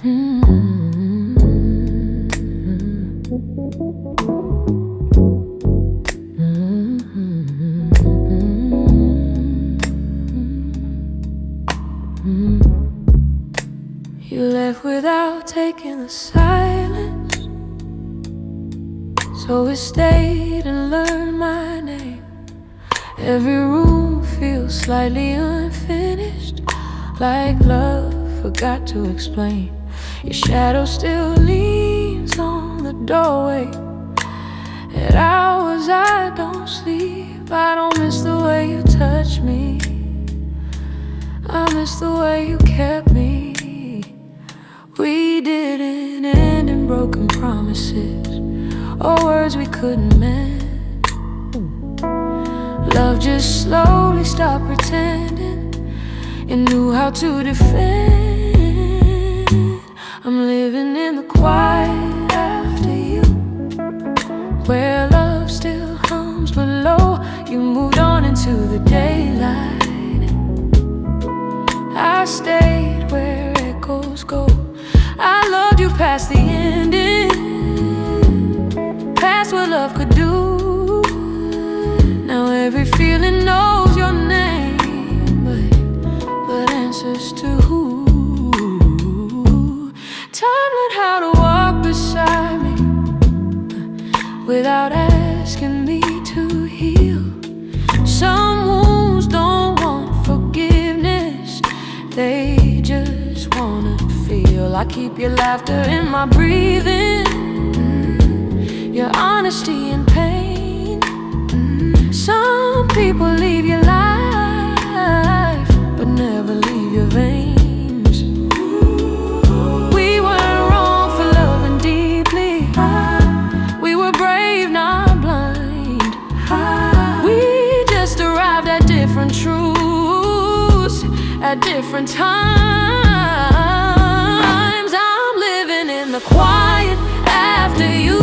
You left without taking the silence, so we stayed and learned my name. Every room feels slightly unfinished, like love forgot to explain. Your shadow still leans on the doorway. At hours I don't sleep. I don't miss the way you touch me. I miss the way you kept me. We didn't end in broken promises or words we couldn't mend. Love just slowly stopped pretending it knew how to defend. I'm living in the quiet after you, where love still hums below. You moved on into the daylight. I stayed where echoes go. I loved you past the ending, past what love could do. Now every feeling knows your name, but answers to who? Time learned how to walk beside me without asking me to heal. Some wounds don't want forgiveness, they just wanna feel. I keep your laughter in my breathing, your honesty in pain. Some people leave your life, but never leave your veins. We weren't wrong for loving deeply. We were brave, not blind. We just arrived at different truths at different times. I'm living in the quiet after you,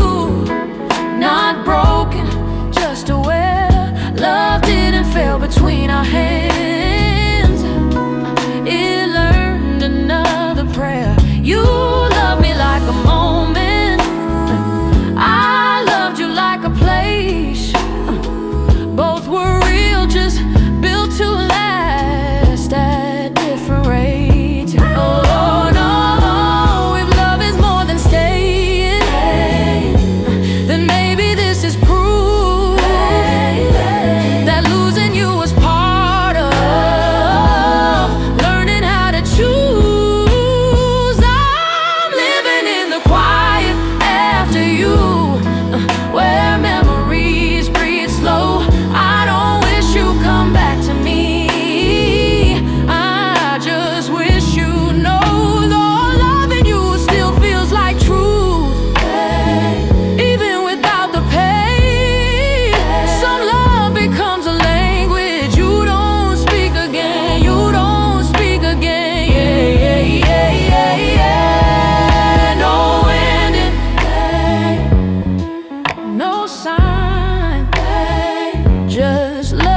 not broken, just aware. Love didn't fail between our hands. It learned another prayer. You loved me like a moment, I loved you like a place. Both were real, just built to last at different rates. Oh no, if love is more than staying, then maybe this is proof that losing you was part of learning how to choose. I'm living in the quiet after you, where memories breathe slow. I don't wish you come back to me, I just wish you know, though loving you still feels like truth, even without the pain. Some love becomes a language you don't speak again, you don't speak again. Yeah, yeah, yeah, yeah, yeah. No ending, no sign, just love,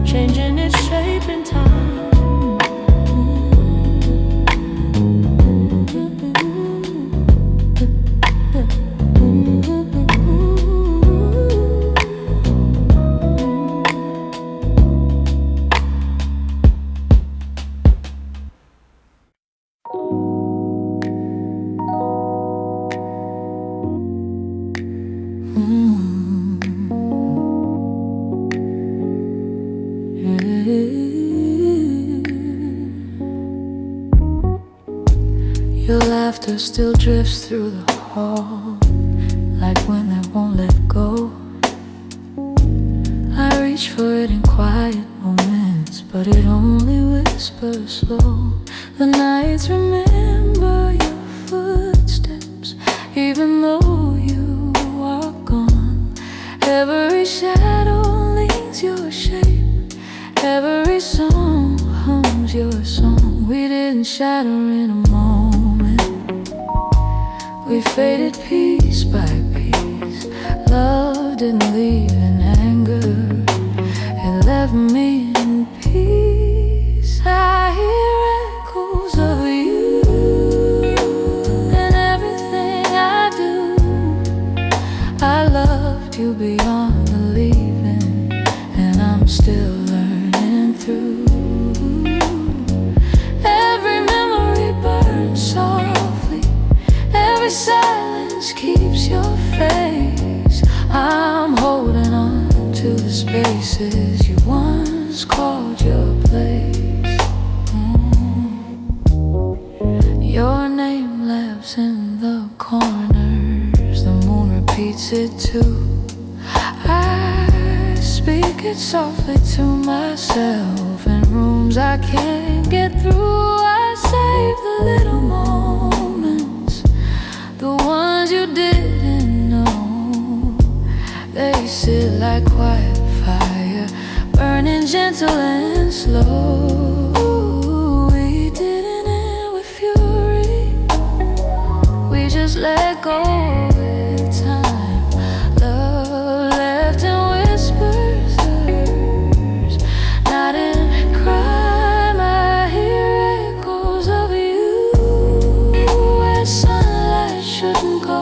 changing its shape in time. Your laughter still drifts through the hall, like when they won't let go. I reach for it in quiet moments, but it only whispers slow. The nights remember your footsteps, even though you are gone. Every shadow leaves your shape, every song hums your song. We didn't shatter in a moment, we faded piece by piece. Love didn't leave in anger, it left me in peace. places you once called your place. Your name lives in the corners, the moon repeats it too. I speak it softly to myself in rooms I can't get through. I save the little moments, the ones you didn't know. They sit like quiet fire, burning gentle and slow. We didn't end with fury, we just let go with time. Love left in whispers, not in crime. I hear echoes of you where sunlight shouldn't go.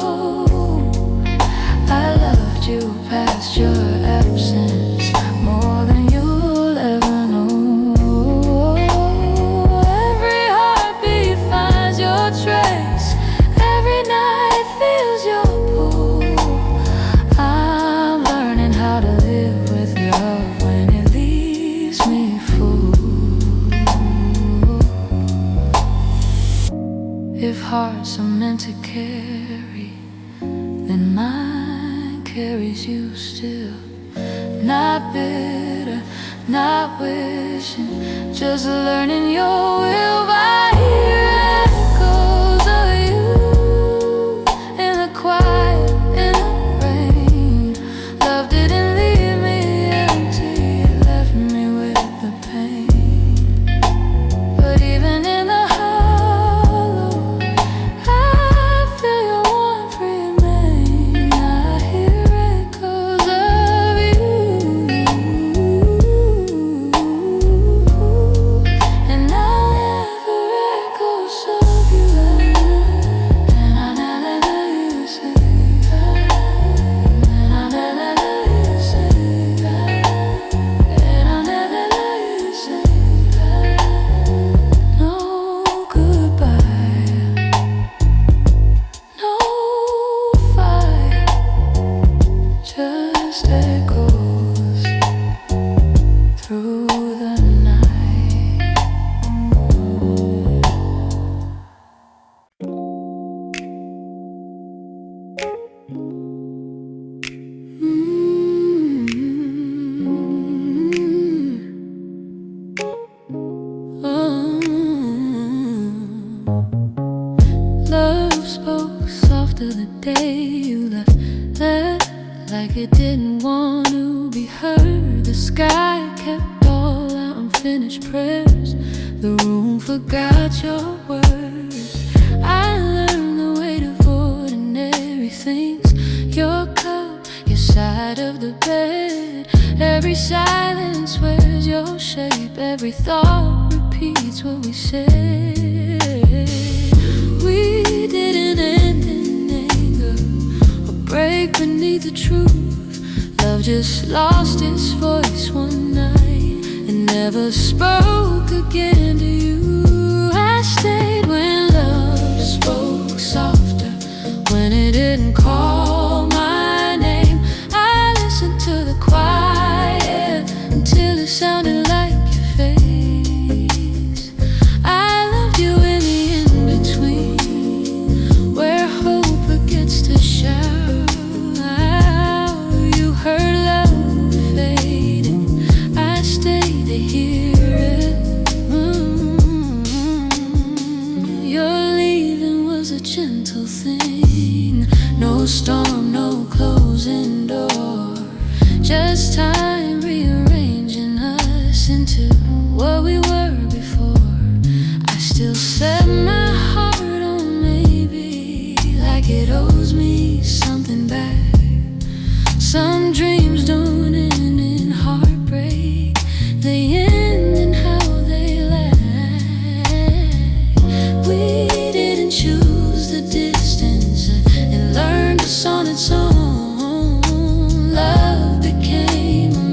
I loved you past your absence, more than you'll ever know. Every heartbeat finds your trace, every night feels your pull. I'm learning how to live with love when it leaves me full. If hearts are meant to carry, then mine carries you still. Not bitter, not wishing, just learning your will. I hear echoes of you in the quiet, in the rain. Love didn't leave me empty, it left me with the pain. But even in the hollow, I feel your warmth remain. I hear echoes of you, and I'll never echoes of you. And I'll never let you say, and I'll never let you say, and I'll never let you say no goodbye, no fight, just echoes through the night. Love spoke softer the day you left, left like it didn't want to be heard. The sky kept all our unfinished prayers, the room forgot your words. I learned the weight of ordinary things, your cup, your side of the bed. Every silence wears your shape, every thought repeats what we said. We didn't end in anger or break beneath the truth. Love just lost its voice one night and never spoke again to you. I stayed when love spoke softer, when it didn't call my name. I listened to the quiet until it sounded like your face. I loved you in the in-between, where hope forgets to shout. You heard love fading, I stayed to hear it. Your leaving was a gentle thing, no storm, no closing door, just time rearranging us into what we were before. I still set my heart on maybe, like it owes me something back. Some dreams don't end in heartbreak, they end in how they lack. We didn't choose the distance, it learned us on its own. Love became a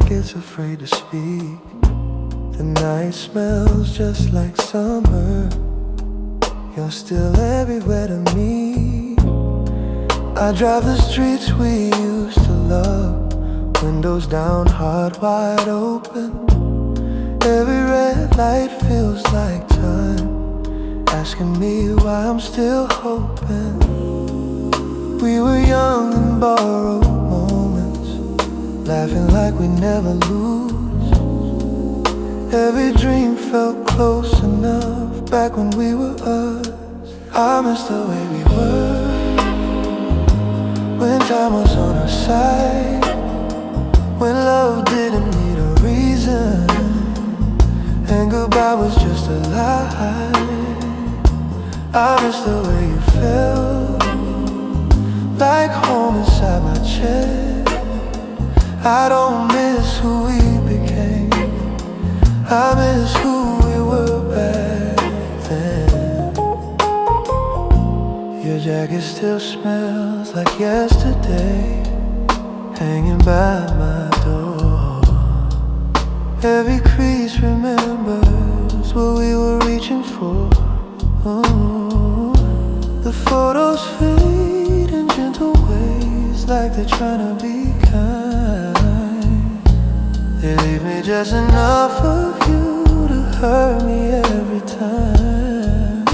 like it's afraid to speak. The night smells just like summer. You're still everywhere to me. I drive the streets we used to love, windows down, heart wide open. Every red light feels like time, asking me why I'm still hoping. We were young and borrowed moments, laughing like we never lose. Every dream felt close enough back when we were us. I miss the way we were, when time was on our side, when love didn't need a reason, and goodbye was just a lie. I miss the way you felt, like home inside my chest. I don't miss who we became, I miss who we were back then. Your jacket still smells like yesterday, hanging by my door. Every crease remembers what we were reaching for. Ooh. The photos fade in gentle ways, like they're trying to be kind. They leave me just enough of you to hurt me every time.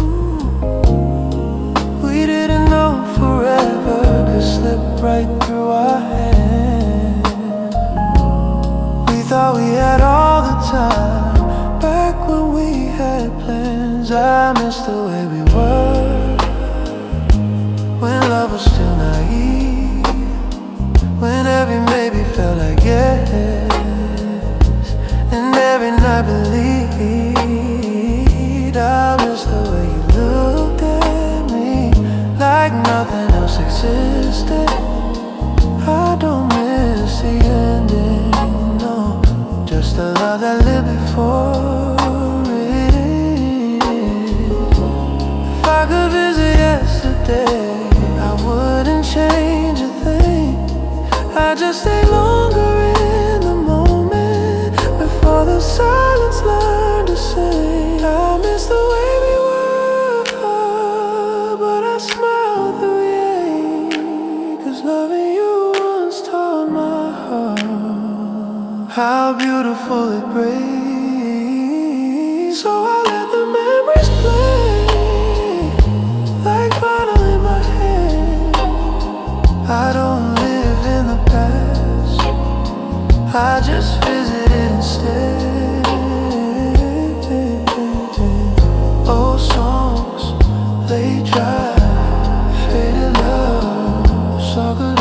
We didn't know forever could slip right through our hands. We thought we had all the time, back when we had plans. I miss the way we were, when love was still naive, when every maybe felt like yes, and every night believed. I miss the way you looked at me, like nothing else existed. I don't miss the ending, no, just the love that lived before it. If I could visit yesterday, I wouldn't change a thing. I'd just stay longer in the moment, before the silence learned to sing. I miss the way we were, but I smile through you, 'cause loving you once taught my heart how beautiful it breaks. So I let the memories play, like vinyl in my head. I don't live in the past, I just visit it instead. Old songs lay dry, faded love, so goodbye.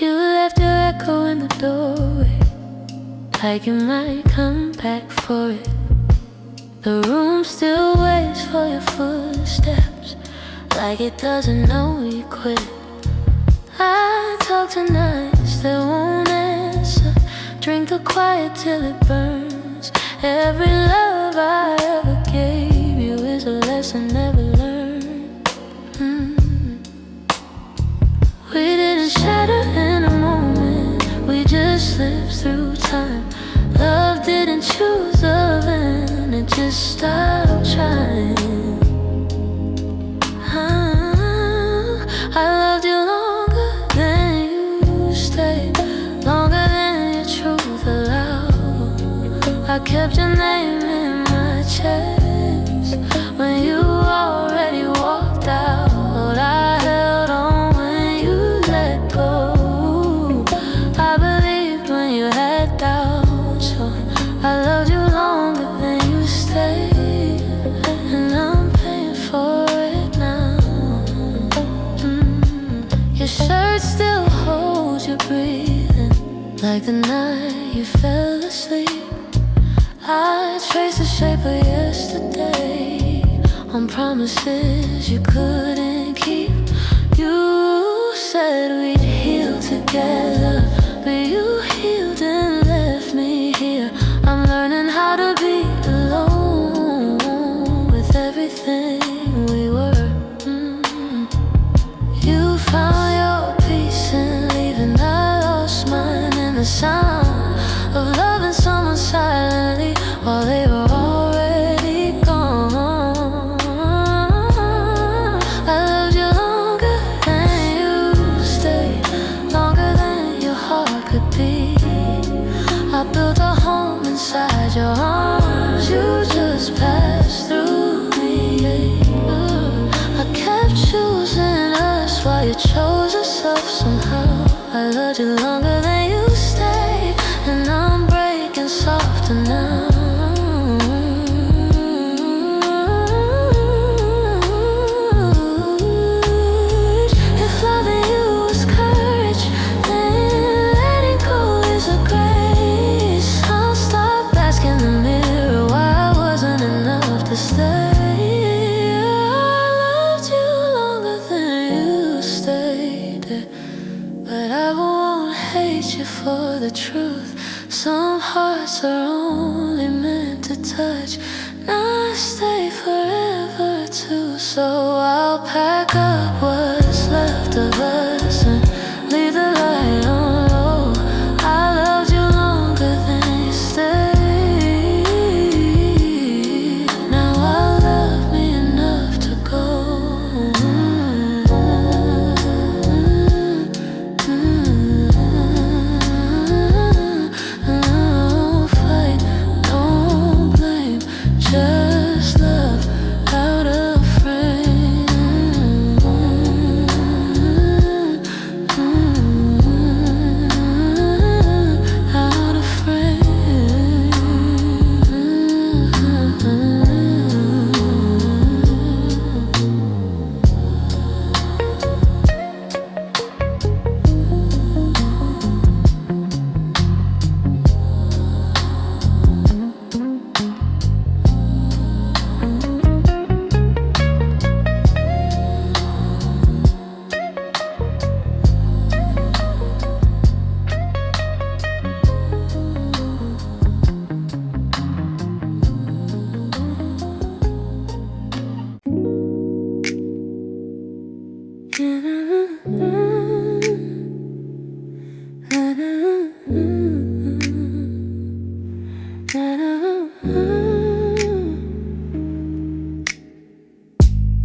You left your echo in the doorway, like you might come back for it. The room still waits for your footsteps, like it doesn't know you quit. I talk to nights that won't answer, drink the quiet till it burns. Every love I ever gave you is a lesson never learned. We didn't shatter in a moment, we just slipped through time. Love didn't choose love and it just stopped trying. I loved you longer than you stayed, longer than your truth allowed. I kept your name in my chest when you already walked out. I held on when you let go, I believed when you had doubts. So I loved you longer than you stayed, and I'm paying for it now. Your shirt still holds your breathing, like the night you fell asleep. I traced the shape of yesterday on promises you couldn't keep. You said we'd heal together, but you healed and left me here. I'm learning how to be alone with everything we were. You found your peace in leaving, I lost mine in the sound of loving someone silently while they were already gone. I loved you longer than you stayed, longer than your heart could be. I built a home inside your arms, you just passed through me. I kept choosing us while you chose yourself somehow. I loved you longer than you stayed, and I'm breaking softer now. If loving you was courage, then letting go is a grace. I'll stop asking the mirror why I wasn't enough to stay. I loved you longer than you stayed, but I won't hate you for the truth. Some hearts are only meant to touch, not stay forever too. So I'll pack up what's left of us and leave the light on low. I loved you longer than you stayed. Now I love me enough to go. No fight, no blame, just love out of frame. Out of frame.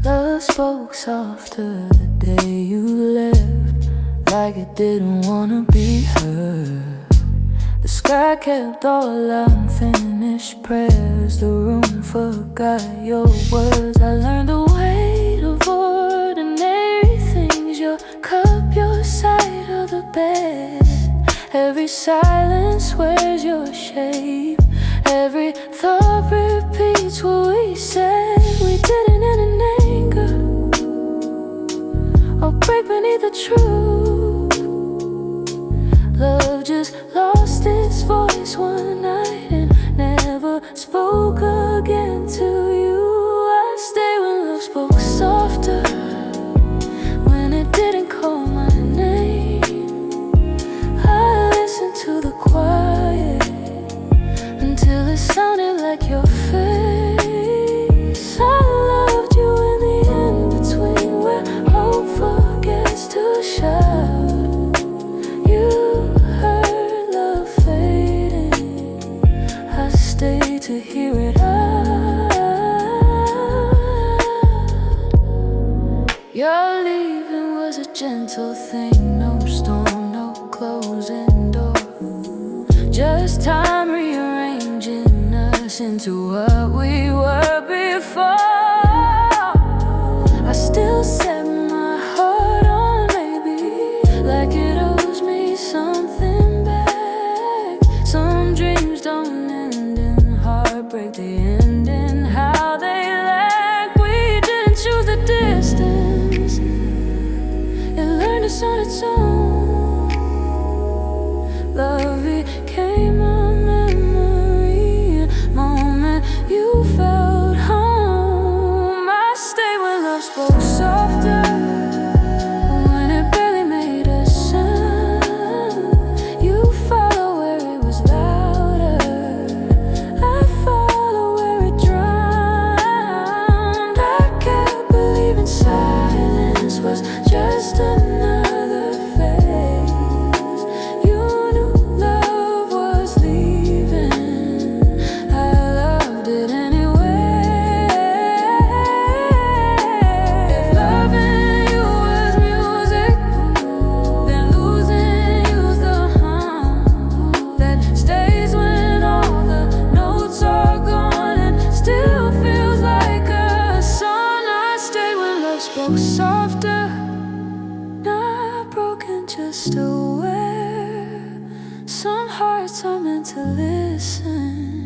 Love spoke softer the day you left, like it didn't wanna be heard. The sky kept all unfinished prayers, the room forgot your words. I learned the weight of ordinary things, your cup, your side of the bed. Every silence wears your shape, every thought repeats what we said. We didn't end in anger or break beneath the truth. Love just lost its voice one night and never spoke again to you. I stayed when love spoke softer, when it didn't call my name. I listened to the quiet until it sounded like your face. I loved you in the in-between, where hope forgets to shout. You heard love fading, I stayed to hear it out. Your leaving was a gentle thing, no storm, no closing door, just time rearranging us into what we were before. I still set my heart on maybe, like it owes me something back. Some dreams don't end in heartbreak, they end in how they lack. We didn't choose the distance, it learned us on its own. Love spoke softer, not broken, just aware. Some hearts are meant to listen,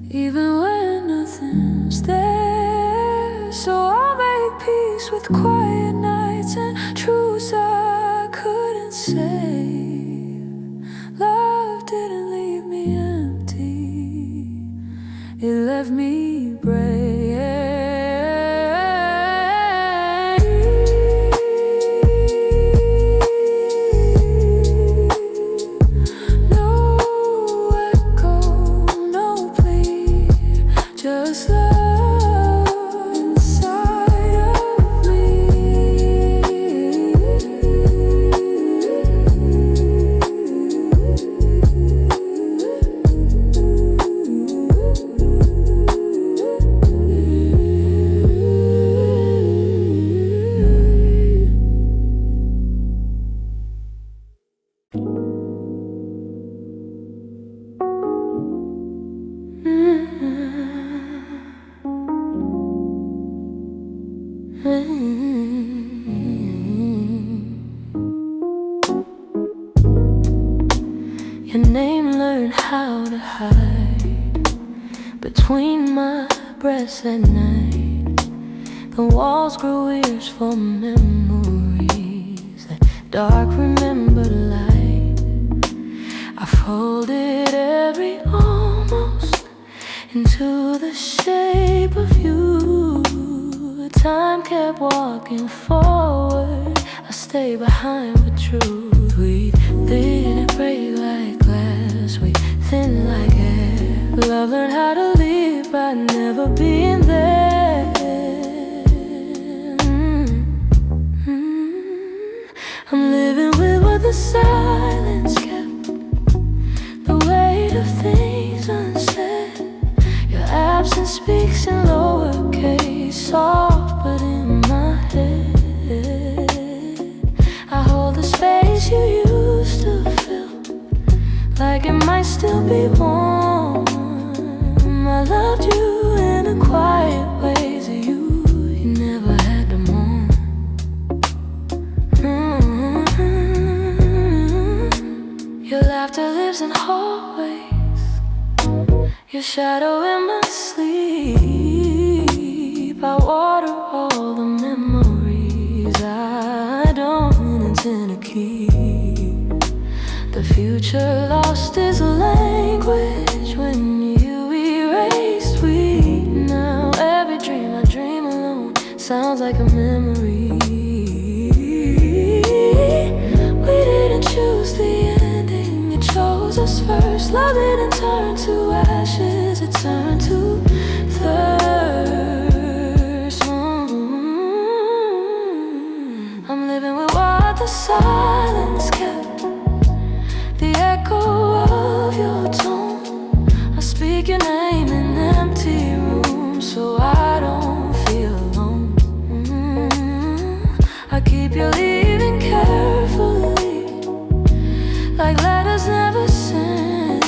even when nothing's there. So I'll make peace with quiet nights and truths I couldn't say. Love didn't leave me empty, it left me brave. Just love inside of me. Your name learned how to hide between my breaths at night. The walls grew ears for memories that dark remembered light. I folded every almost into the shape of you. Time kept walking forward, I stayed behind with truth. We didn't break like glass, we thin like air. Love learned how to live by never being there. I'm living with what the silence kept, the weight of things unsaid. Your absence speaks in lowercase, soft but in my head. I hold the space you used to fill, like it might still be warm. I loved you in a quiet ways that you never had to mourn. Your laughter lives in hallways, your shadow in my sleep. I water all the memories I don't intend to keep. The future lost its language when you erased. We now every dream I dream alone sounds like a memory. We didn't choose the ending, it chose us first. Love didn't turn to ashes, it turned to thirst. I'm living with what the silence kept, the echo of your tone. I speak your name in empty rooms so I don't feel alone. I keep you leaving carefully, like letters never sent.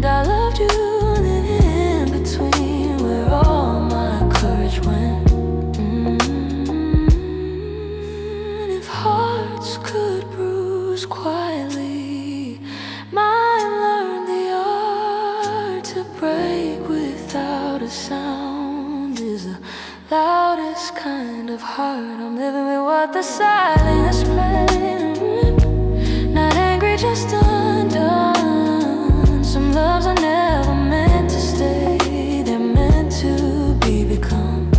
I loved you and then in between where all my courage went. And if hearts could bruise quietly, mine learned the art to break without a sound. Is the loudest kind of heart. I'm living with what the silence played. Not angry, just undone. Some loves are never meant to stay, they're meant to be become.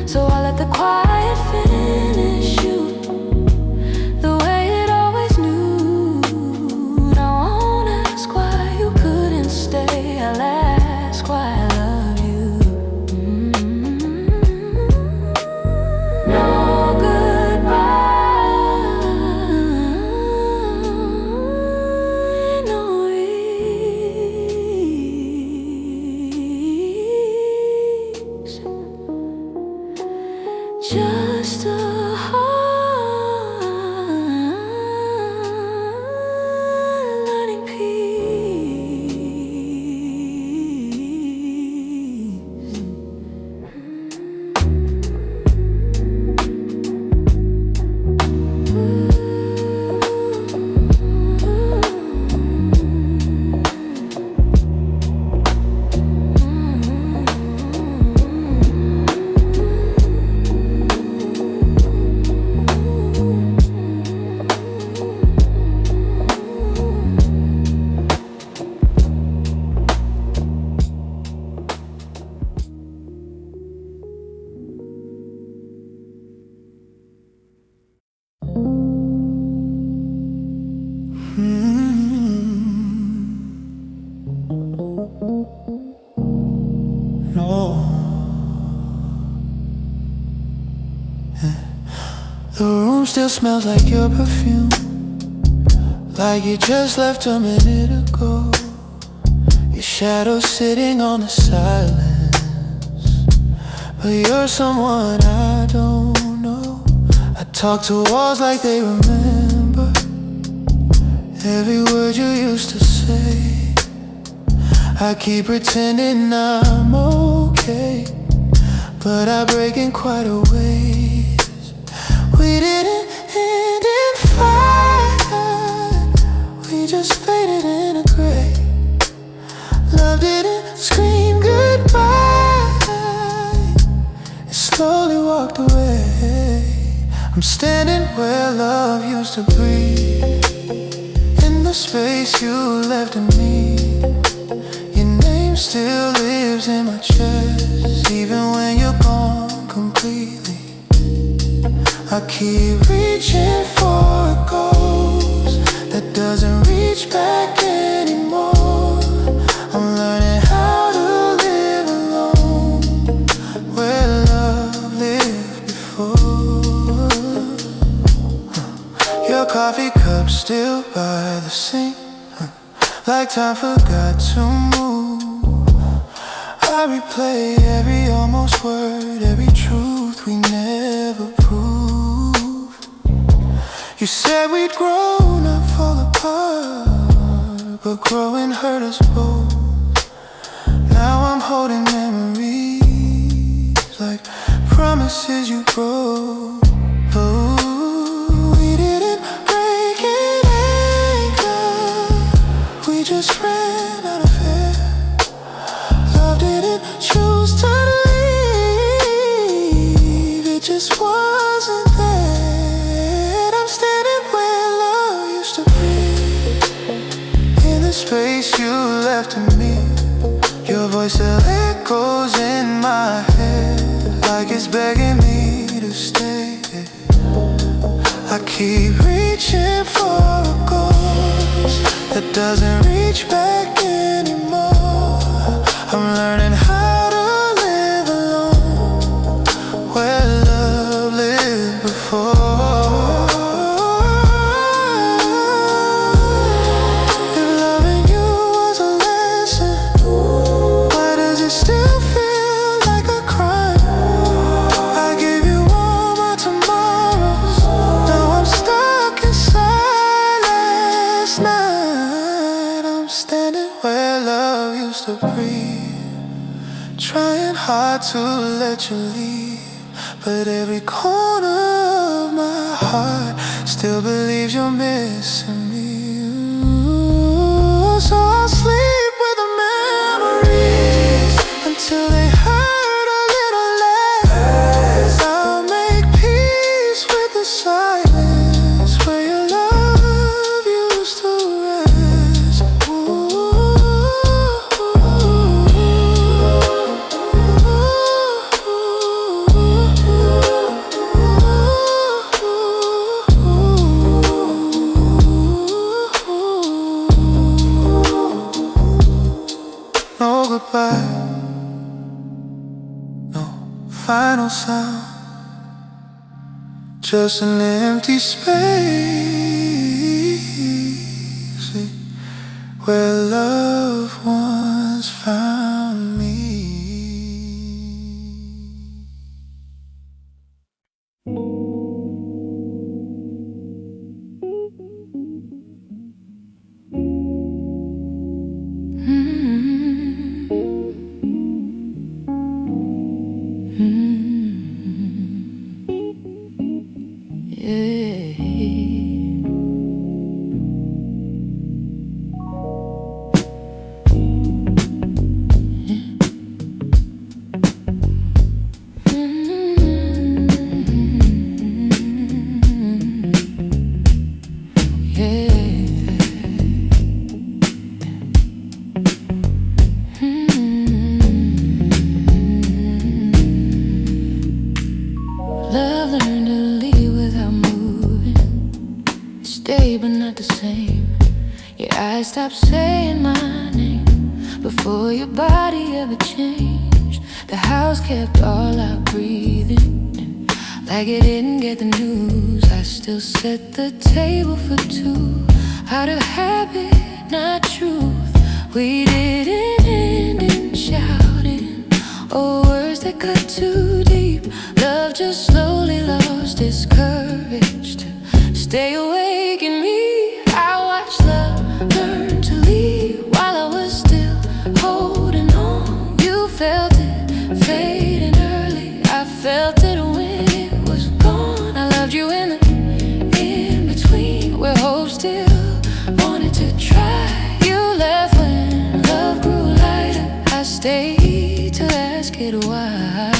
So I let the quiet finish you the way it always knew. I won't ask why you couldn't stay, I'll ask why I love you. No goodbye, no reason, just a heart learning peace. The room still smells like your perfume, like you just left a minute ago. Your shadow sitting on the silence, but you're someone I don't know. I talk to walls like they remember every word you used to say. I keep pretending I'm okay, but I break in quite a ways. We didn't end in fire, we just faded in a gray. Love didn't scream goodbye, it slowly walked away. I'm standing where love used to breathe, in the space you left in me. Your name still lives in my chest, even when you're gone completely. I keep reaching for a ghost that doesn't reach back anymore. I'm learning how to live alone, where love lived before. Your coffee cup still by the sink, like time forgot to move. I replay every almost word, every truth we never proved. You said we'd grow, not fall apart, but growing hurt us both. Now I'm holding memories like promises you broke. Oh, we didn't break in anger, we just ran out of air. Love didn't choose to leave, it just wasn't there. I'm standing where love used to breathe, in the space you left in me. Your voice still echoes in my head, like it's begging me to stay. I keep reaching for a ghost that doesn't reach back anymore. I'm learning how to live alone, where love lived before. If loving you was a lesson, why does it still feel like a crime? I gave you all my tomorrows, now I'm stuck inside last night. I'm standing where love used to breathe, trying hard to let you leave, but every corner of my heart still believes you're missing me. Ooh, so I'll sleep with the memories until they hurt a little less. I'll make peace with the silence where your love used to rest. No goodbye, no final sound, just an empty space where love once found me. Love learned to leave without moving, stay but not the same. Your eyes stopped saying my name before your body ever changed. The house kept all our breathing, and like it didn't get the news. I still set the table for two, out of habit, not truth. We didn't end in shouting or words that cut too deep. Love just slowly lost its courage to stay awake in me. I watched love learn to leave while I was still holding on. You felt it fading early, I felt it when it was gone. I loved you in the in-between, where hope still wanted to try. You left when love grew lighter, I stayed to ask it why.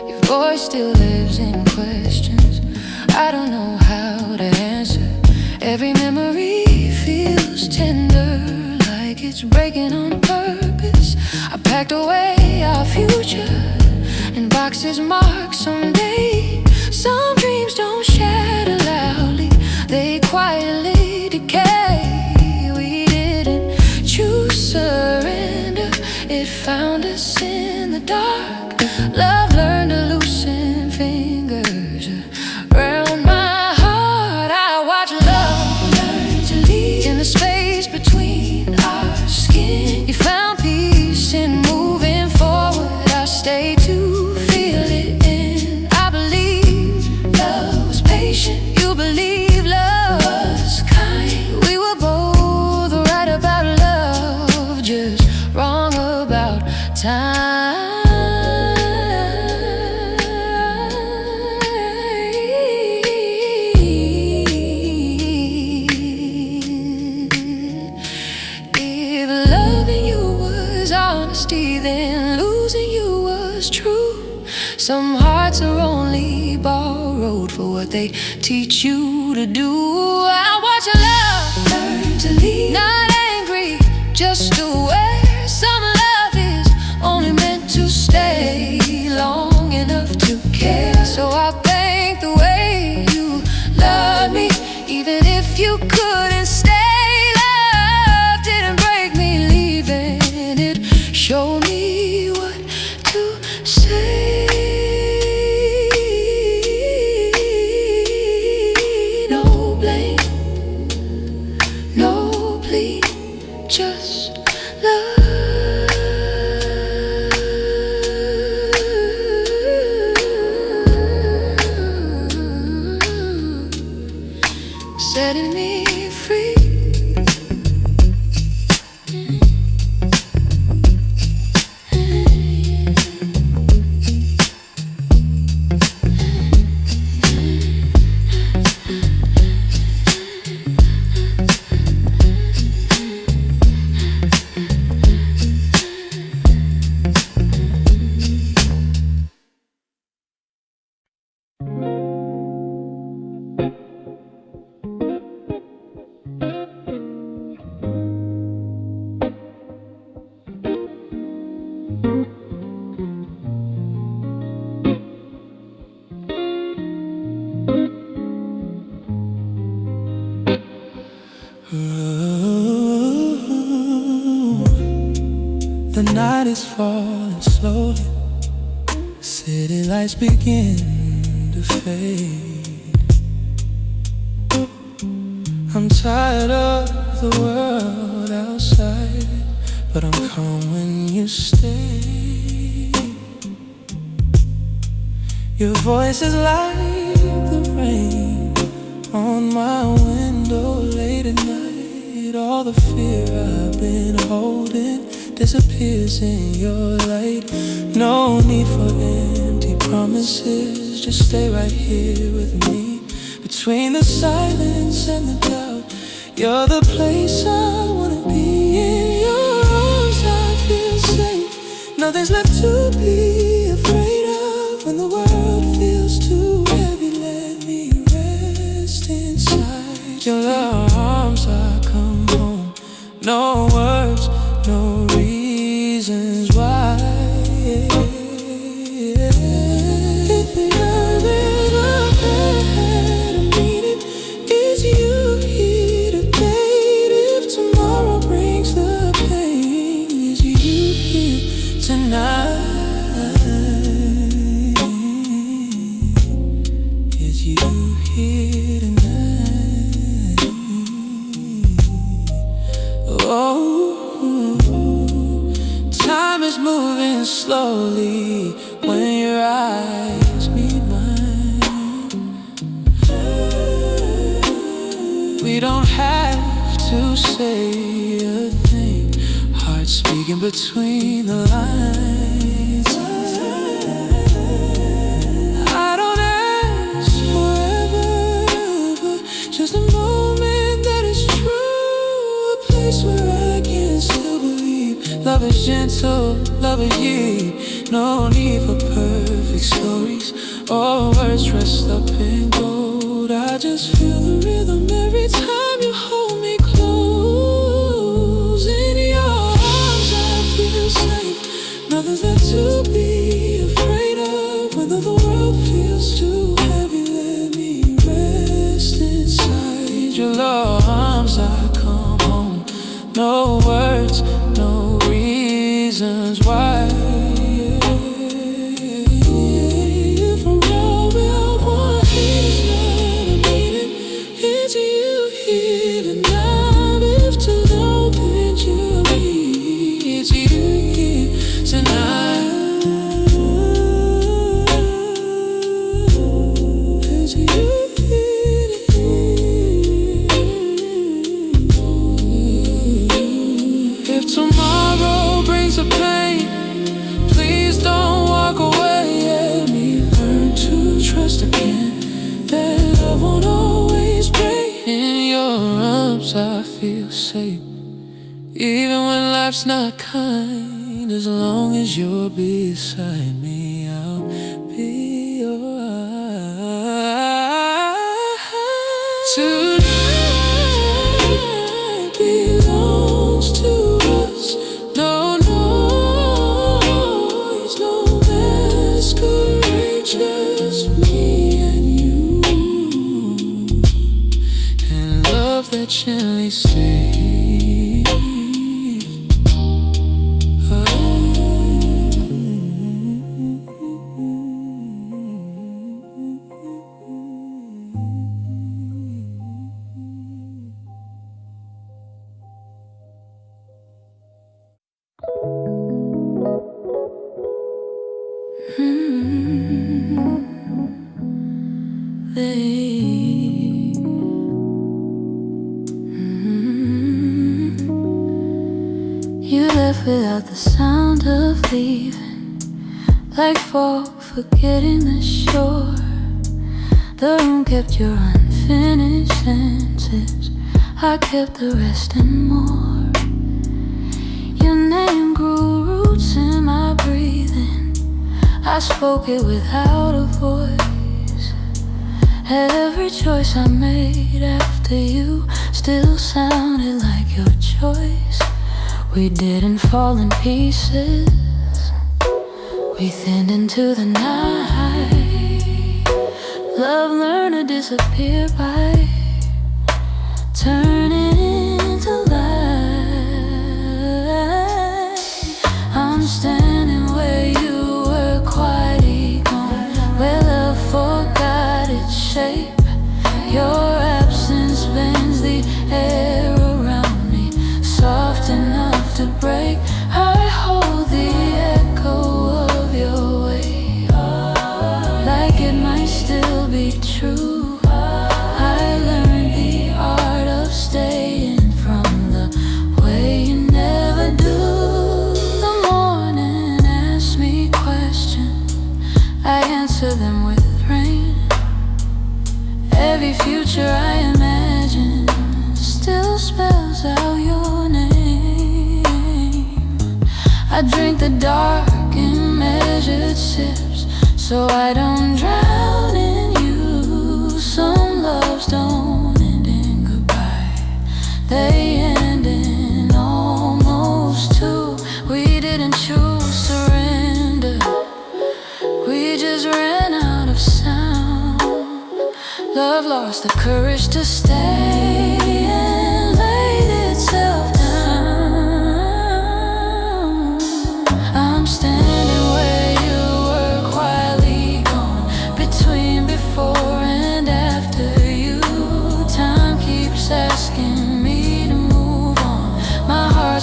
Your voice still lives in questions I don't know how to answer. Every memory feels tender, like it's breaking on purpose. I packed away our future in boxes marked someday. Some dreams don't shatter loudly, they quietly decay. We didn't choose surrender, it found us in the dark. Love learned to loosen fingers around my heart. I watched love learn to leave in the space between our skin. You found peace in moving forward, I stayed to feel it in. I believe love was patient, you believe love was kind. We were both right about love, just wrong about time. If loving you was honesty, then losing you was true. Some hearts are only borrowed for what they teach you to do. I watch your love learn to leave, not angry, just aware. Some love is only meant to stay long enough to care. So I thank the way you loved me, even if you couldn't stay. Love didn't break me leaving, it showed me what to say. No blame, no plea, just love. Setting me free. The night is falling slowly, city lights begin to fade. I'm tired of the world outside, but I'm calm when you stay. Your voice is like the rain on my window late at night. All the fear I've been holding disappears in your light. No need for empty promises, just stay right here with me. Between the silence and the doubt, you're the place I wanna be. In your arms I feel safe, nothing's left to be afraid of. When the world feels too heavy, let me rest inside your arms. I come home, no words, no reasons why. If the other had a meaning, is you here to here tonight. Oh, time is moving slowly when your eyes meet mine. We don't have to say a thing, hearts speaking between the lines. I don't ask forever, but just a moment that is true, a place where I can still believe. Love is gentle, love is ye. No need for perfect stories or words dressed up in gold. I just feel the rhythm every time you hold me close. In your arms I feel safe. Nothing's left to be afraid of. When the world feels too heavy, let me rest inside your arms. I come home. No words, no reasons why. I feel safe, even when life's not kind. As long as you're beside me, I'll be alright. Tonight belongs to us. No noise, no masquerade, just me and you. That gently stays. You left without the sound of leaving, like folk forgetting the shore. The room kept your unfinished sentences, I kept the rest and more. Your name grew roots in my breathing, I spoke it without a voice. Every choice I made after you still sounded like your choice. We didn't fall in pieces, we thinned into the night. Love learned to disappear by turning into light. I'm standing where you were quietly gone, where love forgot its shape. Your absence bends the air around me, soft enough to break. I hold the echo of your way, like it might still be true. I learned the art of staying from the way you never do. The morning asks me questions, I answer them with rain. Every future I imagine still spells out your name. I drink the dark in measured sips, so I don't drown in you. Some loves don't end in goodbye, they end in almost too. We didn't choose surrender, we just ran out of sound. Love lost the courage to stay and laid itself down. I'm standing where you were quietly gone, between before and after you.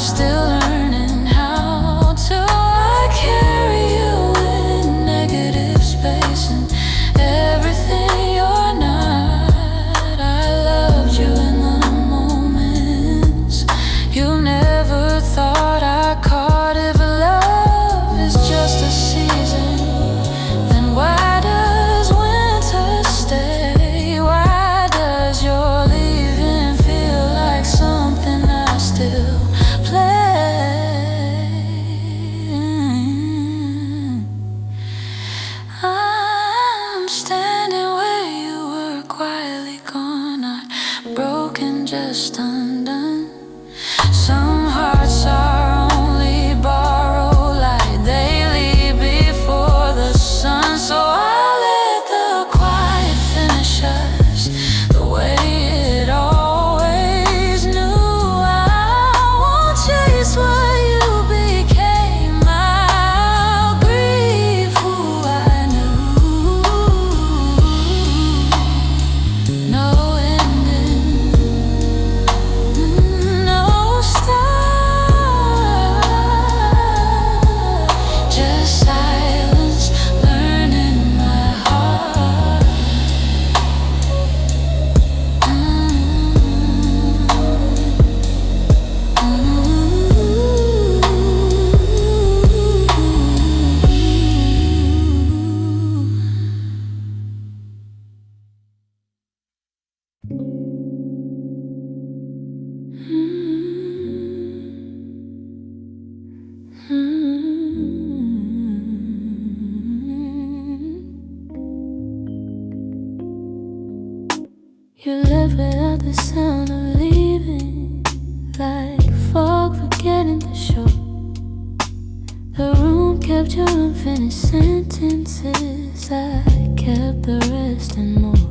still learning how to. I carry you in negative space and everything you're not. I loved you in the moments you never thought I caught. If love is just a season, then why does winter stay? Why does your leaving feel like something I still play? I'm standing where you were, quietly gone, not broken, just undone. Some hearts are only borrowed light, they leave before the sun. So I let the quiet finish us the way it always knew. I won't chase what you became, I'll grieve who I knew. No ending, no start, just silence, learning my heart. You left without the sound of leaving, like fog forgetting the shore. The room kept your unfinished sentences, I kept the rest and more.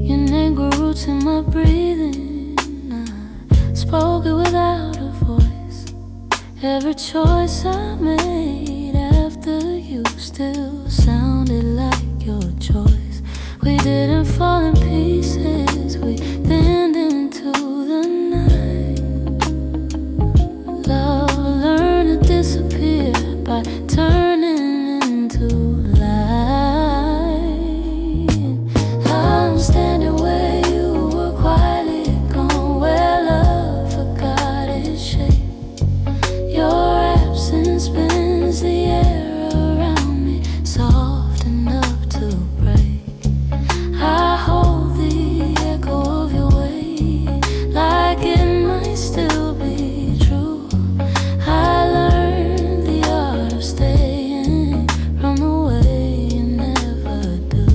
Your name grew roots in my breathing, I spoke it without a voice. Every choice I made after you still sounded like your choice. We didn't fall in pieces, we thinned into the night. Love learned to disappear by turning into light. I'm standing where you were, quietly gone, where love forgot its shape. Your absence bends the air around me, soft enough to break. I hold the echo of your weight, like it might still be true. I learned the art of staying from the way you never do.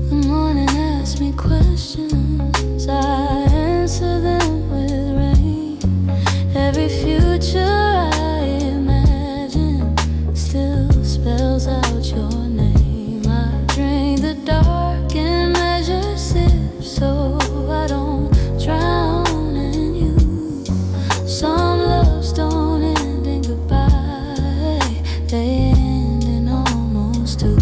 The morning asks me questions, I answer them with rain. Every future I imagine still spells out your name. I drink the dark in measured sips so I don't drown in you. Some loves don't end in goodbye, they end in almost two.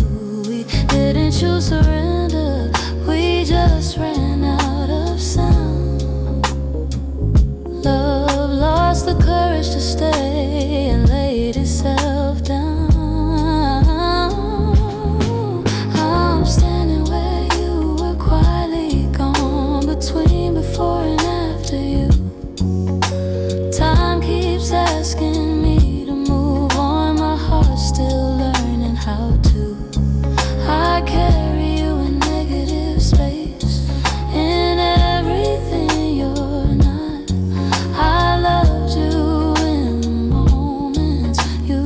We didn't choose surrender, we just ran out of sound. Love lost the courage to stay and laid itself down. I'm standing where you were, quietly gone, between before and after you. Time keeps asking me to move on, my heart's still learning how to. I carry you in negative space, in everything you're not. I loved you in the moments you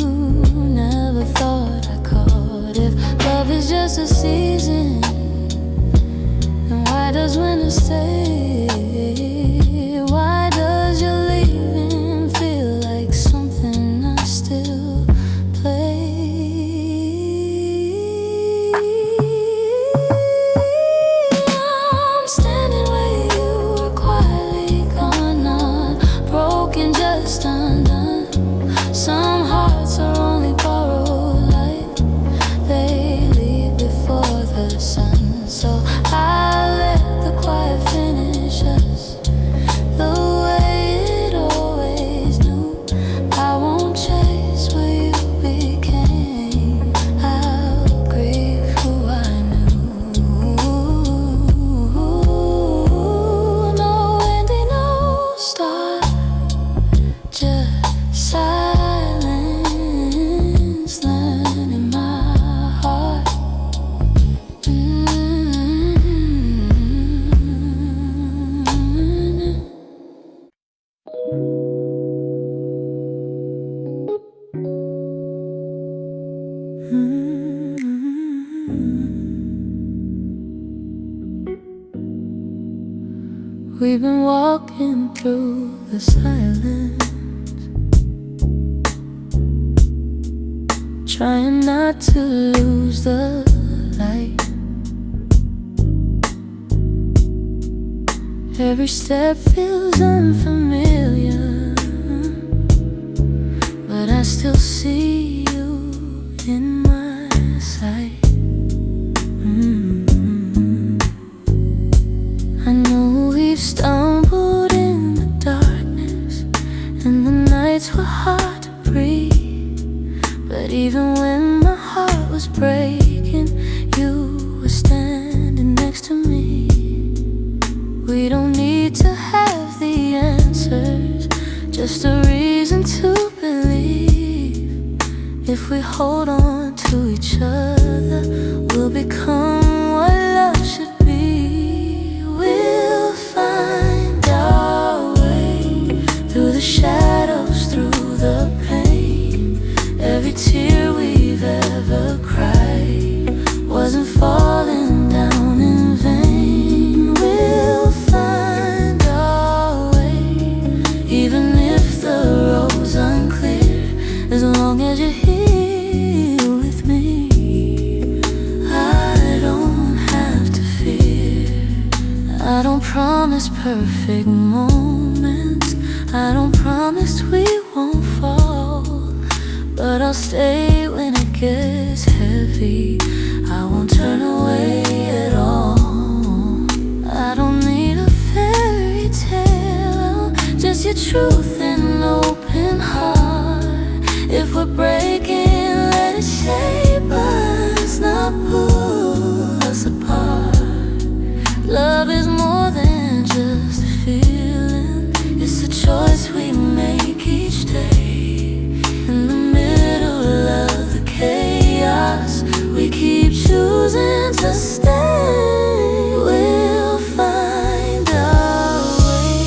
never thought I caught. If love is just a season, then why does winter stay? Why does your leaving feel like something I still play? I'm standing where you were, quietly gone, So I let the quiet finish us the way it always knew. I won't chase what you became. I'll grieve who I knew. No ending, no start, just silence land in my heart. We've been walking through the silence, trying not to lose the light. Every step feels unfamiliar, but I still see you in my sight. I know we've stumbled in the darkness, and the nights were hard to breathe. But even when my heart was breaking, you were standing next to me. We don't need to have the answers, just a reason to believe. If we hold on to each other, we'll become what love should be. We'll find our way through the shadows, through the pain. Every tear we've ever cried wasn't falling down in vain. We'll find our way, even if the road's unclear. As long as you're here with me, I don't have to fear. I don't promise perfect moments, I don't promise we won't fall, but I'll stay when it gets heavy. I won't turn away at all. I don't need a fairy tale, just your truth and an open heart. If we're breaking, let it shape us, not pull us apart. Love is more than just a feeling, it's a choice we make each day. In the middle of the chaos, we keep choosing to stay. We'll find our way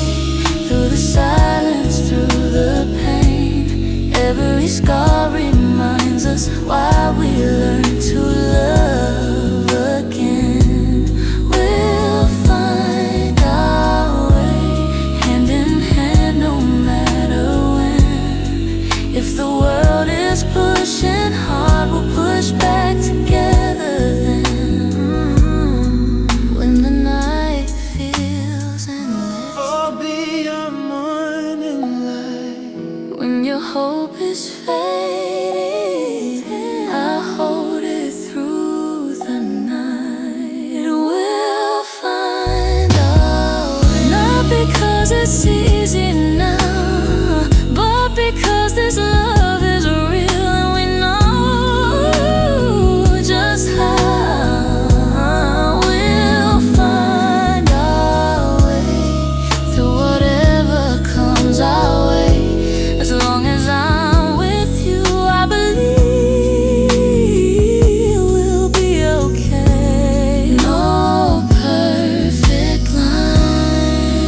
through the silence, through the pain. Every scar reminds us why we learn to love again. We'll find our way, hand in hand, no matter when. If the world is pushing hard, we'll push back together then. When the night feels endless, I'll be your morning light. when your hope is fading, I'll hold it through the night. We'll find our way, not because it's easy now, but because this love is real, and we know just how. We'll find our way through whatever comes our way. As long as I'm with you, I believe we'll be okay. No perfect line,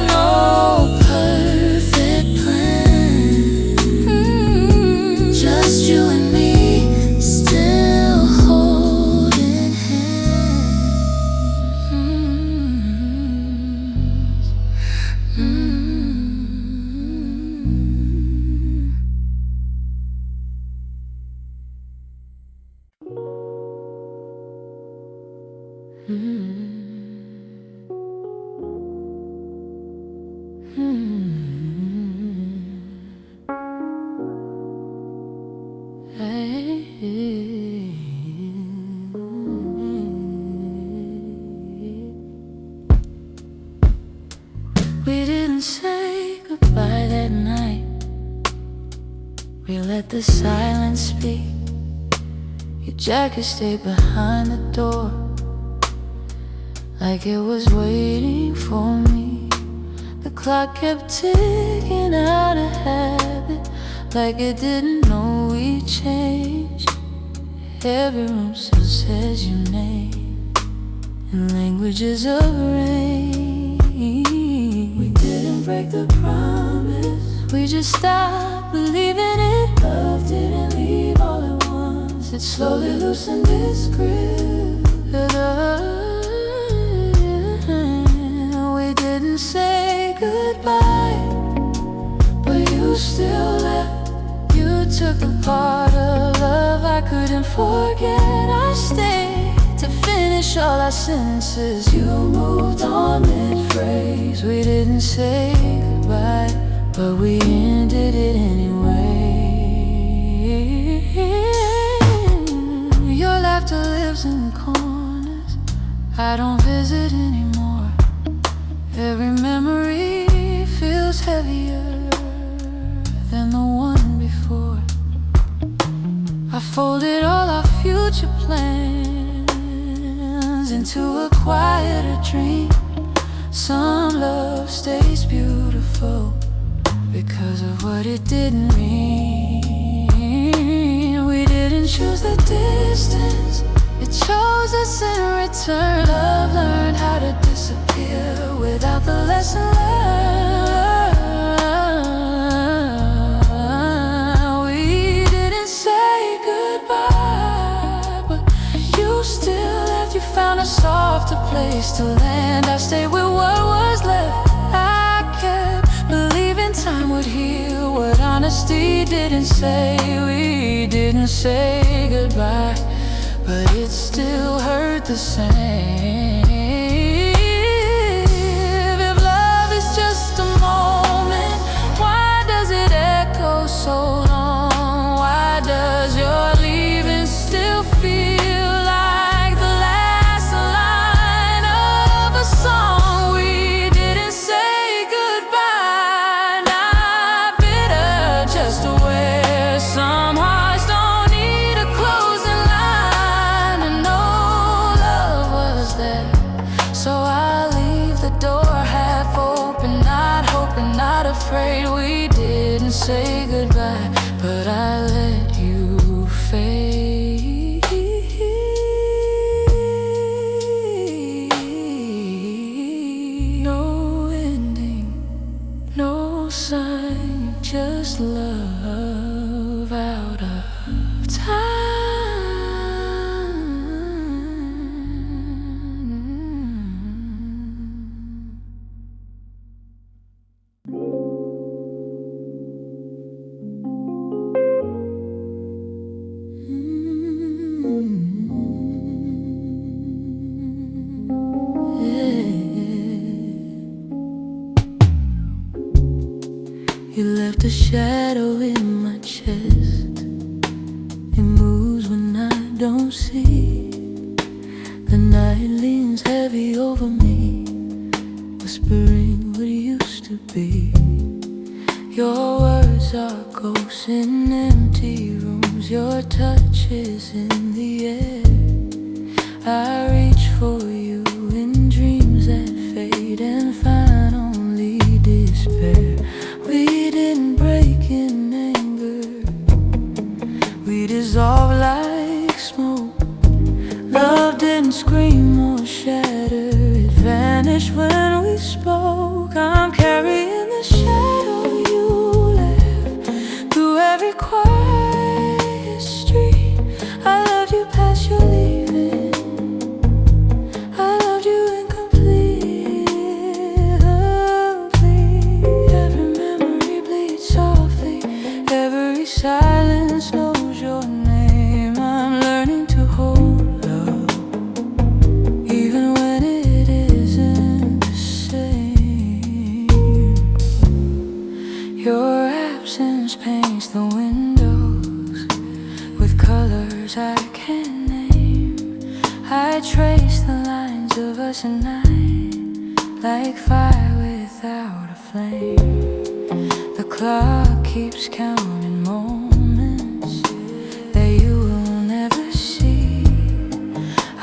no perfect plan. Just you and me, still holding hands. Hey. let the silence speak. Your jacket stayed behind the door, like it was waiting for me. The clock kept ticking out of habit, like it didn't know we changed. Every room still says your name in languages of rain. We didn't break the promise, we just stopped believing it. Love didn't leave all at once, it slowly loosened its grip. We didn't say goodbye, but you still left. You took the part of love I couldn't forget. I stayed to finish all our sentences. You moved on mid-phrase. We didn't say goodbye, but we ended it anyway. Your laughter lives in corners I don't visit anymore. Every memory feels heavier than the one before. I folded all our future plans into a quieter dream. Some love stays beautiful because of what it didn't mean. We didn't choose the distance, it chose us in return. Love learned how to disappear without the lesson learned. We didn't say goodbye, but you still left. You found a softer place to land. I stayed with what was left. I kept believing time would heal what honesty didn't say. We didn't say goodbye, but it still hurt the same. If love is just a moment, why does it echo so long? Why does your leaving still feel like the last line of a song? We didn't say goodbye, not bitter, just aware. Some hearts don't need a closing line, and no love was there. So I leave the door half open, not hoping, not afraid. We didn't say goodbye, but I let you fade. No ending, no sign, just love out of time. You left a shadow in my chest. It moves when I don't see. The night leans heavy over me, whispering what used to be. Your words are ghosts in empty rooms. Your touch is in the air. I reach for you in dreams that fade and find only despair. We didn't break in anger, we dissolved like smoke. Love didn't scream or shatter, it vanished when we spoke. I'm carrying the shadow you left through every quiet street. I loved you past your leaving, I loved you incomplete. Every memory bleeds softly, every silence knows your name. I'm learning to hold love, even when it isn't the same. Your absence paints the windows with colors I can't name. I trace the lines of us at night, like fire without a flame. The clock keeps counting moments,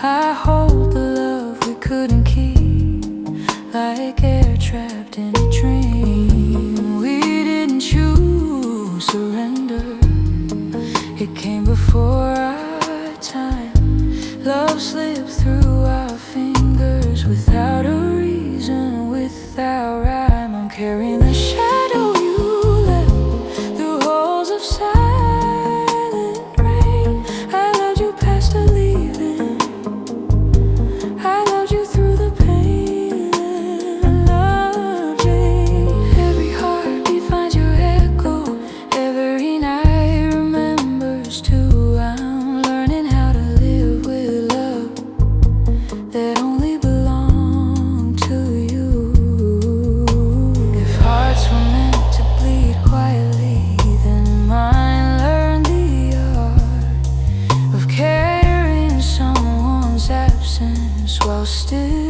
I hold the love we couldn't keep, like air trapped in a dream. We didn't choose surrender, it came before our time. Love slipped through our fingers without a reason, without rhyme. I'm carrying the shadow you left through halls of silent rain. I loved you past the leaving, I loved you through the pain and longing. Every heartbeat finds your echo, every night remembers too. I'm learning how to live with love that only belonged to you. If hearts were meant to bleed quietly, then mine learned the art of carrying someone's absence while still